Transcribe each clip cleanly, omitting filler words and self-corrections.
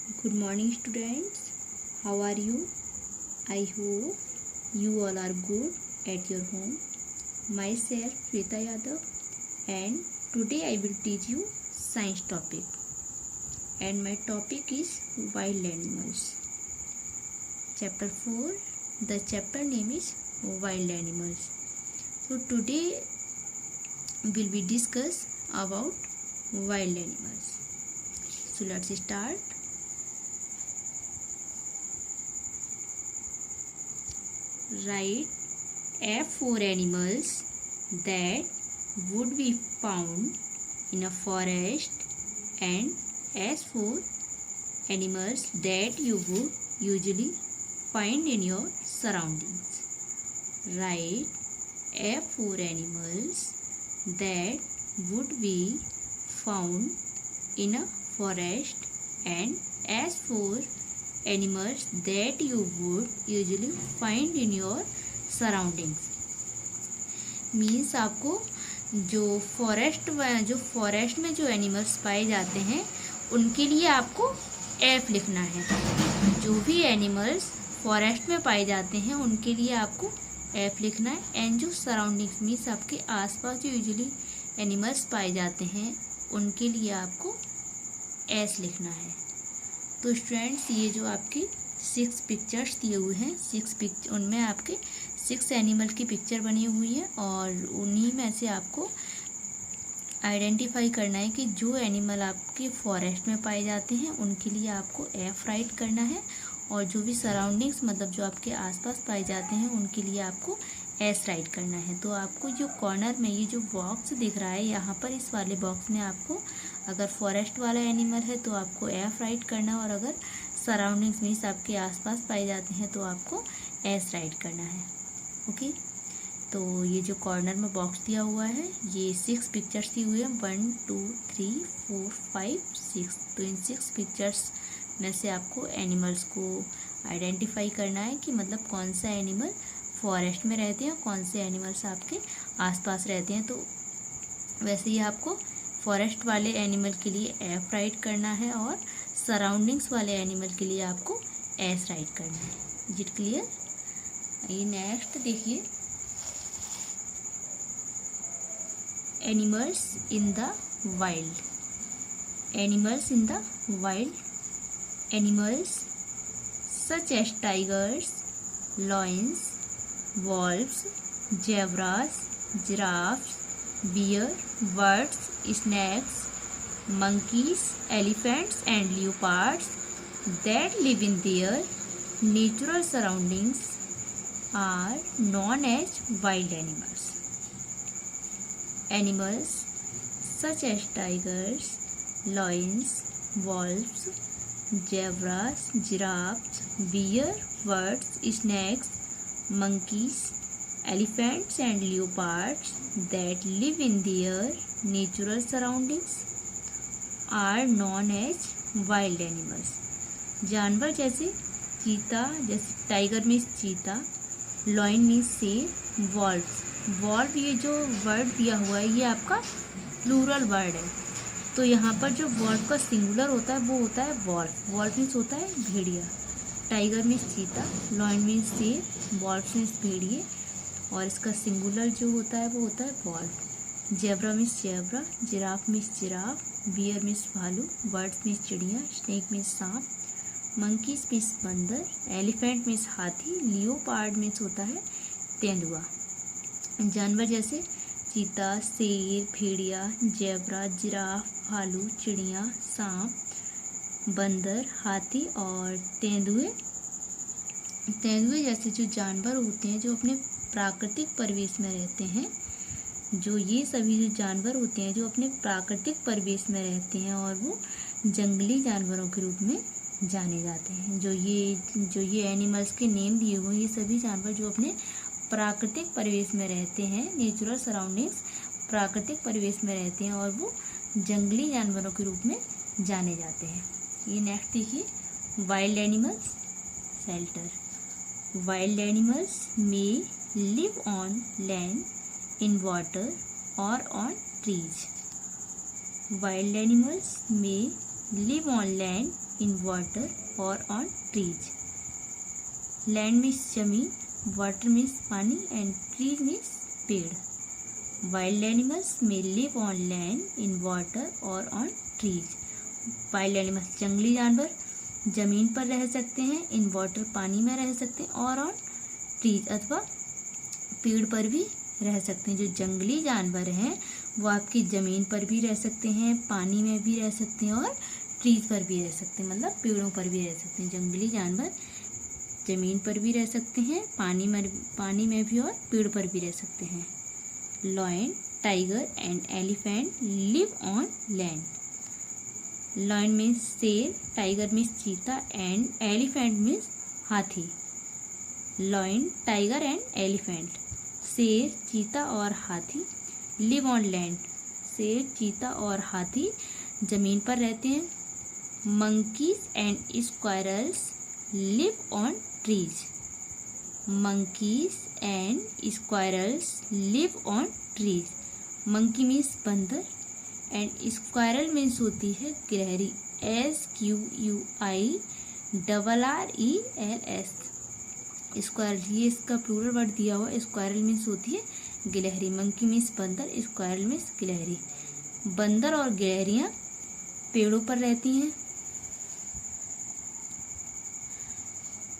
Good morning, students. How are you? I hope you all are good at your home. Myself, Shweta Yadav, and today I will teach you science topic. And my topic is wild animals. Chapter 4. The chapter name is wild animals. So today will be discuss about wild animals. So let's start. Write F4 animals that would be found in a forest and S4 animals that you would usually find in your surroundings. Write F4 animals that would be found in a forest and S4 animals that you would usually find in your surroundings. Means आपको जो forest में जो animals पाए जाते हैं उनके लिए आपको एफ लिखना है. जो भी एनिमल्स फॉरेस्ट में पाए जाते हैं उनके लिए आपको एफ लिखना है. एंड जो सराउंडिंग्स मीन्स आपके आसपास जो यूजुअली एनिमल्स पाए जाते हैं उनके लिए आपको एस लिखना है. तो स्टूडेंट्स ये जो आपके 6 पिक्चर्स दिए हुए हैं उनमें आपके 6 एनिमल की पिक्चर बनी हुई है और उन्हीं में से आपको आइडेंटिफाई करना है कि जो एनिमल आपके फॉरेस्ट में पाए जाते हैं उनके लिए आपको एफ राइट करना है और जो भी सराउंडिंग्स मतलब जो आपके आसपास पाए जाते हैं उनके लिए आपको एस राइट करना है. तो आपको जो कॉर्नर में ये जो बॉक्स दिख रहा है यहाँ पर इस वाले बॉक्स में आपको अगर फॉरेस्ट वाला एनिमल है तो आपको एफ राइट करना और अगर सराउंडिंग्स मीन्स आपके आसपास पाए जाते हैं तो आपको एस राइट करना है. ओके. तो ये जो कॉर्नर में बॉक्स दिया हुआ है ये 6 पिक्चर्स दी हुई है 1 2 3 4 5 6. तो इन 6 पिक्चर्स में से आपको एनिमल्स को आइडेंटिफाई करना है कि मतलब कौन सा एनिमल फॉरेस्ट में रहते हैं कौन से एनिमल्स आपके आसपास रहते हैं. तो वैसे ही आपको फॉरेस्ट वाले एनिमल के लिए एफ राइट करना है और सराउंडिंग्स वाले एनिमल के लिए आपको एस राइट करना है. Is it clear? ये नेक्स्ट देखिए animals in the wild. Animals in the wild. Animals such as tigers, lions, wolves, zebras, giraffes, bear, birds, snakes, monkeys, elephants and leopards that live in their natural surroundings are known as wild animals. Animals such as tigers, lions, wolves, zebras, giraffes, bear, birds, snakes, monkeys, elephants and leopards that live in their natural surroundings are known as wild animals. जानवर जैसे चीता, जैसे tiger means चीता, lion means शेर, valve ये जो word दिया हुआ है ये आपका प्लूरल वर्ड है. तो यहाँ पर जो वॉल्व का सिंगुलर होता है वो होता है वॉल्व मीन्स होता है भेड़िया. टाइगर मीन्स चीता, लॉयन मीन्स शेर, वॉल्फ मीन्स भेड़िए और इसका सिंगुलर जो होता है वो होता है wolf. Zebra means zebra, giraffe means giraffe, bear means भालू, बर्ड्स मीन्स चिड़िया, स्नेक मीन्स सांप, मंकीज मीन्स बंदर, एलिफेंट मीन्स हाथी, लियोपार्ड मीन्स होता है तेंदुआ. जानवर जैसे चीता, शेर, भेड़िया, जेब्रा, जिराफ, भालू, चिड़िया, सांप, बंदर, हाथी और तेंदुए जैसे जो जानवर होते हैं जो अपने प्राकृतिक परिवेश में रहते हैं, जो ये सभी जो जानवर होते हैं जो अपने प्राकृतिक परिवेश में रहते हैं और वो जंगली जानवरों के रूप में जाने जाते हैं. जो ये एनिमल्स के नेम दिए हुए ये सभी जानवर जो अपने प्राकृतिक परिवेश में रहते हैं, नेचुरल सराउंडिंग्स प्राकृतिक परिवेश में रहते हैं और वो जंगली जानवरों के रूप में जाने जाते हैं. ये नेक्स्ट देखिए wild animals shelter. Wild animals may live on land, in water or on trees. Wild animals may live on land, in water or on trees. Land means जमीन, water means पानी and trees means पेड़. Wild animals may live on land, in water or on trees. Wild animals जंगली जानवर जमीन पर रह सकते हैं, in water पानी में रह सकते हैं और on trees अथवा पेड़ पर भी रह सकते हैं. जो जंगली जानवर हैं वो आपकी ज़मीन पर भी रह सकते हैं, पानी में भी रह सकते हैं और ट्रीज पर भी रह सकते हैं, मतलब पेड़ों पर भी रह सकते हैं. जंगली जानवर ज़मीन पर भी रह सकते हैं, पानी में भी और पेड़ पर भी रह सकते हैं. Lion, tiger and elephant live on land. Lion means शेर, टाइगर मीन्स चीता एंड एलिफेंट मीन्स हाथी. लायन, टाइगर एंड एलिफेंट, शेर, चीता और हाथी. लिव ऑन लैंड, शेर, चीता और हाथी जमीन पर रहते हैं. Monkeys and squirrels live on trees. Monkeys and squirrels live on trees. Monkey means बंदर एंड स्क्वायरल मीन्स होती है गिलहरी. SQUIRRELS. स्क्वायरल, ये इसका प्लूरल वर्ड दिया हुआ. स्क्वायरल मीन्स होती है गिलहरी. मंकी मीन्स बंदर, स्क्वायरल मीन्स गिलहरी. बंदर और गिलहरियां पेड़ों पर रहती हैं.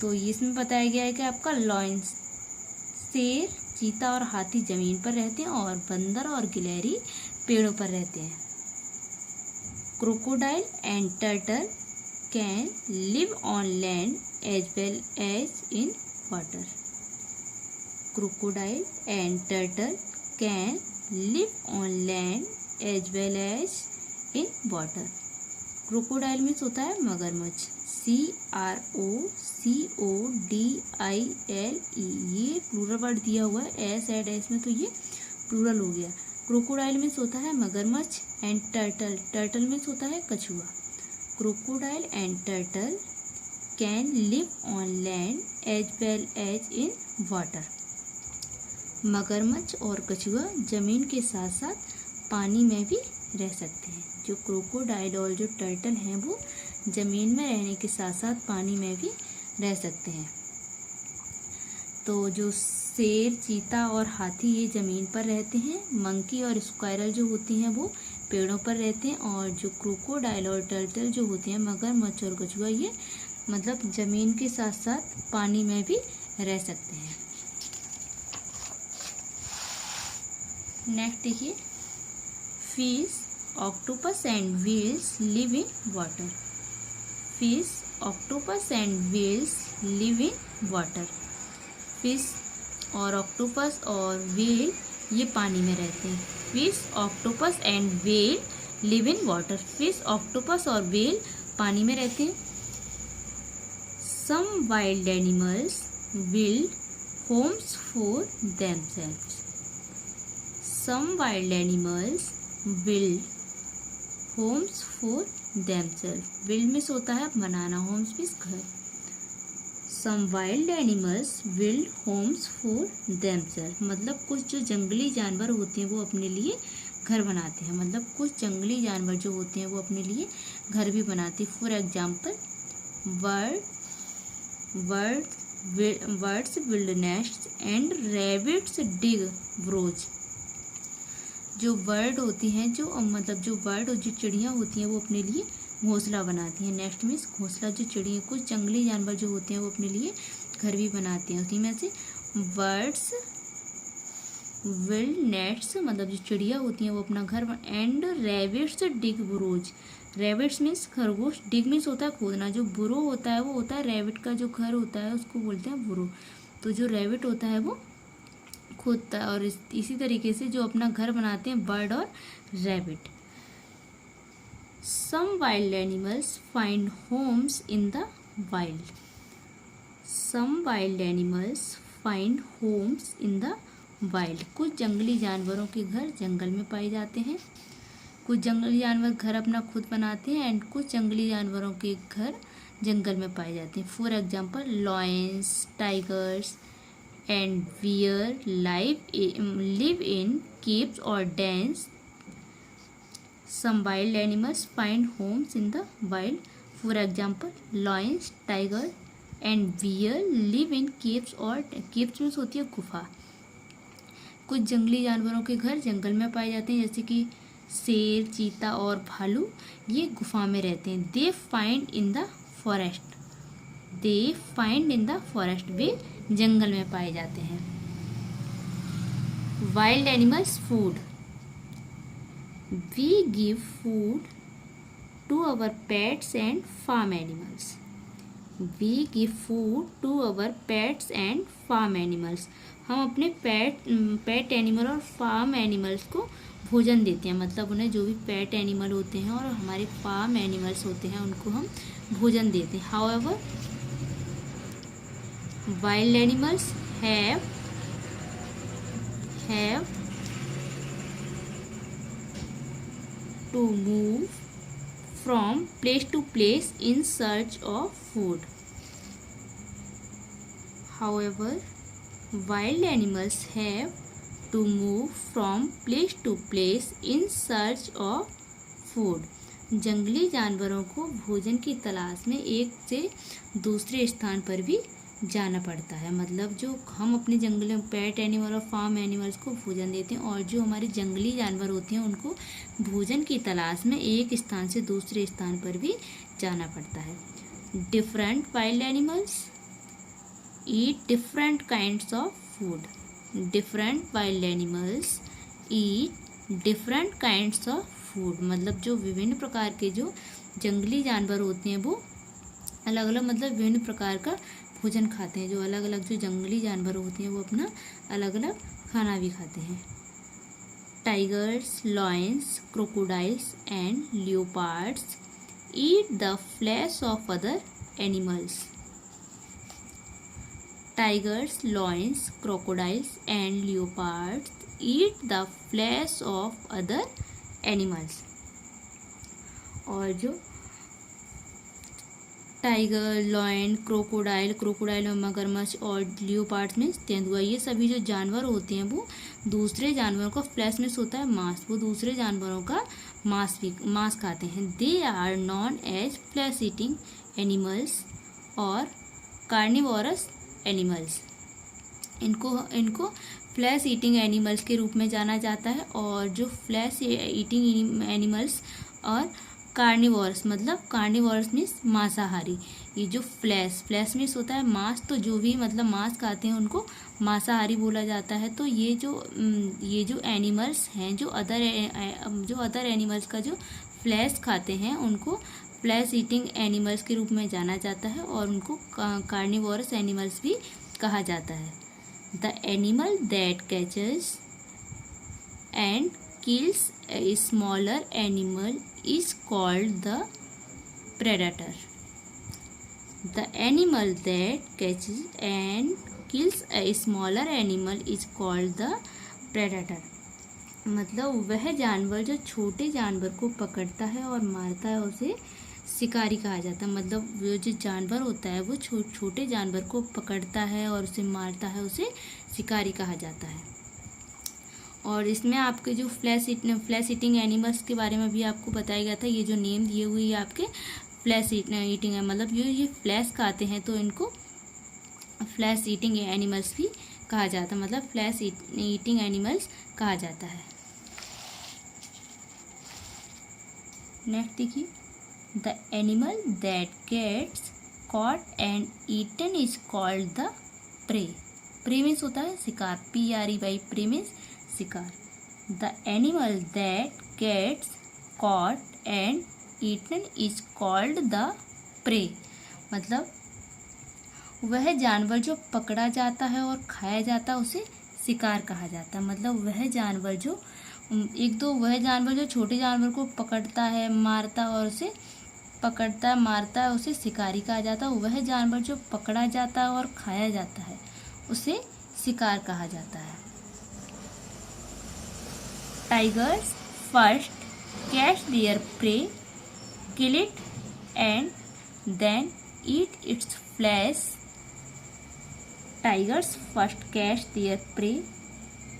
तो इसमें बताया गया है कि आपका लॉयन, शेर, चीता और हाथी जमीन पर रहते हैं और बंदर और गिलहरी पेड़ों पर रहते हैं. Crocodile and turtle can live on land as well as in water. Crocodile and turtle can live on land as well as in water. Crocodile means होता है मगरमच्छ. CROCODILE. ये प्लूरल वर्ड दिया हुआ है. एस एड एस में तो ये प्लूरल हो गया. क्रोकोडाइल मीन्स होता है मगरमच्छ एंड टर्टल, टर्टल मीन्स होता है कछुआ. Crocodile and turtle can live on land as well as in water. मगरमच्छ और कछुआ जमीन के साथ साथ पानी में भी रह सकते हैं. जो क्रोकोडाइल और जो टर्टल हैं वो जमीन में रहने के साथ साथ पानी में भी रह सकते हैं. तो जो शेर, चीता और हाथी ये जमीन पर रहते हैं. मंकी और स्क्वायरल जो होती हैं वो पेड़ों पर रहते हैं. और जो क्रोकोडाइल और टर्टल जो होते हैं, मगरमच्छ और कछुआ, ये मतलब जमीन के साथ साथ पानी में भी रह सकते हैं. नेक्स्ट देखिए, fish, octopus and whales live in water. Fish, octopus and whales live in water. Fish और ऑक्टोपस और व्हेल ये पानी में रहते हैं. Fish, octopus and whale live in water. Fish, octopus और व्हेल पानी में रहते हैं. Some wild animals build homes for themselves. Some wild animals build homes for themselves. Build means होता है बनाना, homes मीन्स घर. Some wild animals build homes for themselves. मतलब कुछ जो जंगली जानवर होते हैं वो अपने लिए घर बनाते हैं. मतलब कुछ जंगली जानवर जो होते हैं वो अपने लिए घर भी बनाते हैं. For example, birds build nests and rabbits dig burrows. जो बर्ड होती हैं, जो मतलब जो बर्ड और जो चिड़ियाँ होती हैं वो अपने लिए घोंसला बनाती हैं. नेस्ट मीन्स घोंसला. जो चिड़िया, कुछ जंगली जानवर जो होते हैं वो अपने लिए घर भी बनाते हैं. उसी में से बर्ड्स बिल्ड नेट्स, मतलब जो चिड़िया होती हैं वो अपना घर. And rabbits dig burrows. Rabbits means खरगोश. डिग मीन्स होता है खोदना. जो बुरो होता है वो होता है रैबिट का जो घर होता है उसको बोलते हैं बुरो. तो जो रैबिट होता है वो खोदता है. और इसी तरीके से जो अपना घर बनाते हैं बर्ड और rabbit. Some wild animals find homes in the wild. Some wild animals find homes in the wild. कुछ जंगली जानवरों के घर जंगल में पाए जाते हैं. कुछ जंगली जानवर घर अपना खुद बनाते हैं एंड कुछ जंगली जानवरों के घर जंगल में पाए जाते हैं. For example, lions, tigers and bear live in caves or dens. Some wild animals find homes in the wild. For example lions, tiger and bear live in caves, और केव्स में होती है गुफा। कुछ जंगली जानवरों के घर जंगल में पाए जाते हैं, जैसे कि शेर, चीता और भालू, ये गुफा में रहते हैं। They find in the forest, they find in the forest, वे जंगल में पाए जाते हैं। Wild animals food, we give food to our pets and farm animals, we give food to our pets and farm animals, हम अपने pet animal और farm animals को भोजन देते हैं, मतलब उन्हें जो भी पेट एनिमल होते हैं और हमारे फार्म एनिमल्स होते हैं उनको हम भोजन देते हैं। However wild animals have to move from place to place in search of food. However wild animals have to move from place to place in search of food, जंगली जानवरों को भोजन की तलाश में एक से दूसरे स्थान पर भी जाना पड़ता है। मतलब जो हम अपने जंगल में पेट एनिमल और फार्म एनिमल्स को भोजन देते हैं, और जो हमारे जंगली जानवर होते हैं उनको भोजन की तलाश में एक स्थान से दूसरे स्थान पर भी जाना पड़ता है। Different wild animals eat different kinds of food, different wild animals eat different kinds of food, मतलब जो विभिन्न प्रकार के जो जंगली जानवर होते हैं वो अलग अलग, मतलब विभिन्न प्रकार का भोजन खाते हैं। जो अलग अलग जो जंगली जानवर होते हैं वो अपना अलग अलग खाना भी खाते हैं। Tigers, lions, crocodiles and leopards eat the flesh of other animals, tigers, lions, crocodiles and leopards eat the flesh of other animals, और जो टाइगर, लॉयन, क्रोकोडाइल में मगरमच्छ और लियोपार्ड्स में तेंदुआ, ये सभी जो जानवर होते हैं वो दूसरे जानवरों का फ्लैश में होता है मांस, वो दूसरे जानवरों का मांस खाते हैं। They are known as flesh eating animals और कार्निवोरस एनिमल्स, इनको फ्लैश ईटिंग एनिमल्स के रूप में जाना जाता है। और जो फ्लैश ईटिंग एनिमल्स और कार्निवोरस, मतलब कार्निवोरस मीन्स मांसाहारी, ये जो फ्लैश मीन्स होता है मांस, तो जो भी मतलब मांस खाते हैं उनको मांसाहारी बोला जाता है। तो ये जो एनिमल्स हैं जो अदर एनिमल्स का जो फ्लैश खाते हैं उनको फ्लैश ईटिंग एनिमल्स के रूप में जाना जाता है, और उनको कार्निवोरस एनिमल्स भी कहा जाता है। The animal that catches and kills a smaller animal is called the predator, the animal that catches and kills a smaller animal is called the predator, मतलब वह जानवर जो छोटे जानवर को पकड़ता है और मारता है उसे शिकारी कहा जाता है। मतलब वो जो जानवर होता है वो छोटे जानवर को पकड़ता है और उसे मारता है, उसे शिकारी कहा जाता है। और इसमें आपके जो फ्लैश ईटिंग एनिमल्स के बारे में भी आपको बताया गया था। ये जो नेम दिए हुए ये आपके फ्लैश ईटिंग है, मतलब ये फ्लैश खाते हैं तो इनको फ्लैश ईटिंग एनिमल्स भी कहा जाता है, मतलब फ्लैश ईटिंग एनिमल्स कहा जाता है। नेक्स्ट देखिए, the animal that gets caught and eaten is called the prey, prey means होता है शिकार, PREY, प्रे मीन्स शिकार। The animal that gets caught and eaten is called the prey, मतलब वह जानवर जो पकड़ा जाता है और खाया जाता है उसे शिकार कहा जाता है। मतलब वह जानवर जो वह जानवर जो छोटे जानवर को पकड़ता है, मारता और उसे पकड़ता है, मारता है, उसे शिकारी कहा जाता है। वह जानवर जो पकड़ा जाता है और खाया जाता है उसे शिकार कहा जाता है। Tigers first catch their prey, kill it and then eat its flesh. Tigers first catch their prey,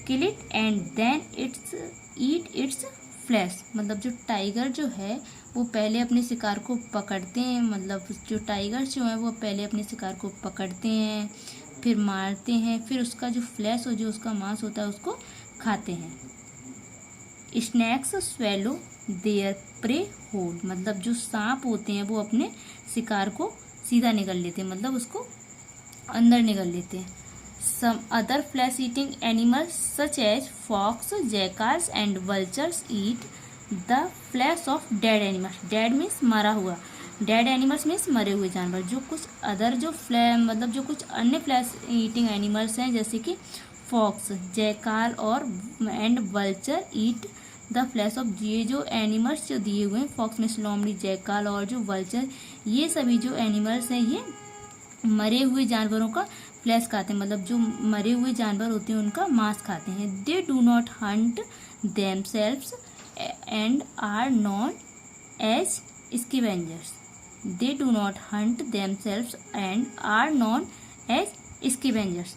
kill it and then eat its flesh, मतलब जो टाइगर जो है वो पहले अपने शिकार को पकड़ते हैं, मतलब जो टाइगर जो है वो पहले अपने शिकार को पकड़ते हैं, फिर मारते हैं, फिर उसका जो फ्लैश और जो उसका मांस होता है उसको खाते हैं। Snakes swallow their prey whole, मतलब जो सांप होते हैं वो अपने शिकार को सीधा निगल लेते हैं, मतलब उसको अंदर निगल लेते हैं। Some other flesh eating animals such as fox, jackals and vultures eat the flesh of dead animals. Dead means मरा हुआ, डेड एनिमल्स मीन्स मरे हुए जानवर। जो कुछ अदर जो मतलब जो कुछ अन्य फ्लैश ईटिंग एनिमल्स हैं जैसे कि फॉक्स, जैकाल और and vulture eat the flesh of, ये जो एनिमल्स जो दिए हुए हैं फॉक्स मीन्स लोमड़ी, जैकाल और जो वल्चर, ये सभी जो एनिमल्स हैं ये मरे हुए जानवरों का फ्लैश खाते हैं, मतलब जो मरे हुए जानवर होते हैं उनका मांस खाते हैं। They do not hunt themselves and are known as scavengers. They do not hunt themselves and are known as scavengers,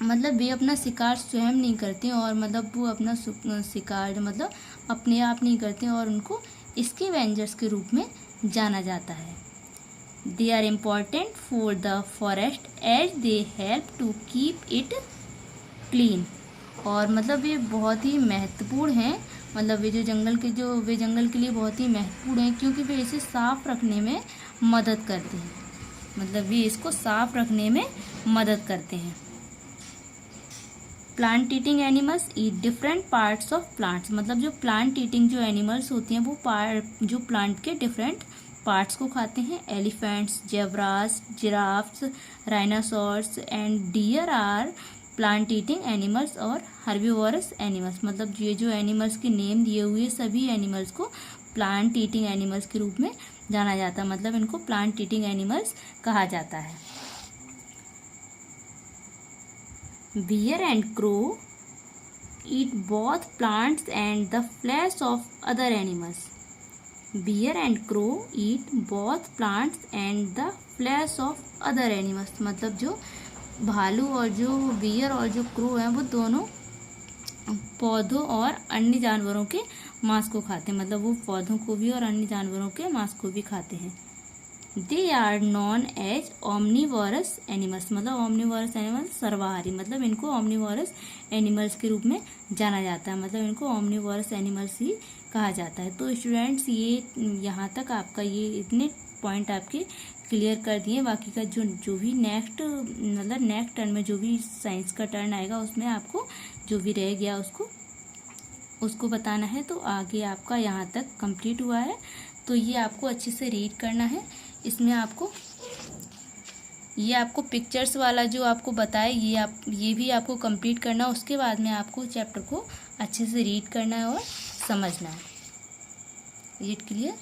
मतलब वे अपना शिकार स्वयं नहीं करते और मतलब वो अपना शिकार मतलब अपने आप नहीं करते और उनको स्कैवेंजर्स के रूप में जाना जाता है। They are important for the forest as they help to keep it clean, और मतलब ये बहुत ही महत्वपूर्ण हैं, मतलब वे जंगल के लिए बहुत ही महत्वपूर्ण हैं क्योंकि वे इसे साफ रखने में मदद करते हैं, मतलब वे इसको साफ रखने में मदद करते हैं। Plant eating animals eat different parts of plants, मतलब जो प्लांट ईटिंग जो एनिमल्स होती हैं वो जो प्लांट के डिफरेंट पार्ट्स को खाते हैं। Elephants, zebras, giraffes, rhinoceroses and deer are plant eating animals और हर्बीवोरस एनिमल्स, मतलब ये जो एनिमल्स के नेम दिए हुए सभी एनिमल्स को प्लांट ईटिंग एनिमल्स के रूप में जाना जाता है, मतलब इनको प्लांट ईटिंग एनिमल्स कहा जाता है। Bear and crow eat both plants and the flesh of other animals. Bear and crow eat both plants and the flesh of other animals, मतलब जो भालू और जो बियर और जो क्रो हैं वो दोनों पौधों और अन्य जानवरों के मांस को खाते हैं, मतलब वो पौधों को भी और अन्य जानवरों के मांस को भी खाते हैं। They are known as omnivorous animals, मतलब ओमनीवोरस एनिमल्स सर्वाहारी, मतलब इनको ओमनीवोरस एनिमल्स के रूप में जाना जाता है, मतलब इनको ओमनीवोरस एनिमल्स ही कहा जाता है। तो स्टूडेंट्स ये यहाँ तक आपका ये इतने पॉइंट आपके क्लियर कर दिए, बाकी का जो भी नेक्स्ट मतलब नेक्स्ट टर्न में जो भी साइंस का टर्न आएगा उसमें आपको जो भी रह गया उसको बताना है। तो आगे आपका यहाँ तक कंप्लीट हुआ है, तो ये आपको अच्छे से रीड करना है। इसमें ये आपको पिक्चर्स वाला जो आपको बताए ये भी आपको कंप्लीट करना है। उसके बाद में आपको चैप्टर को अच्छे से रीड करना है और समझना है। Is it clear?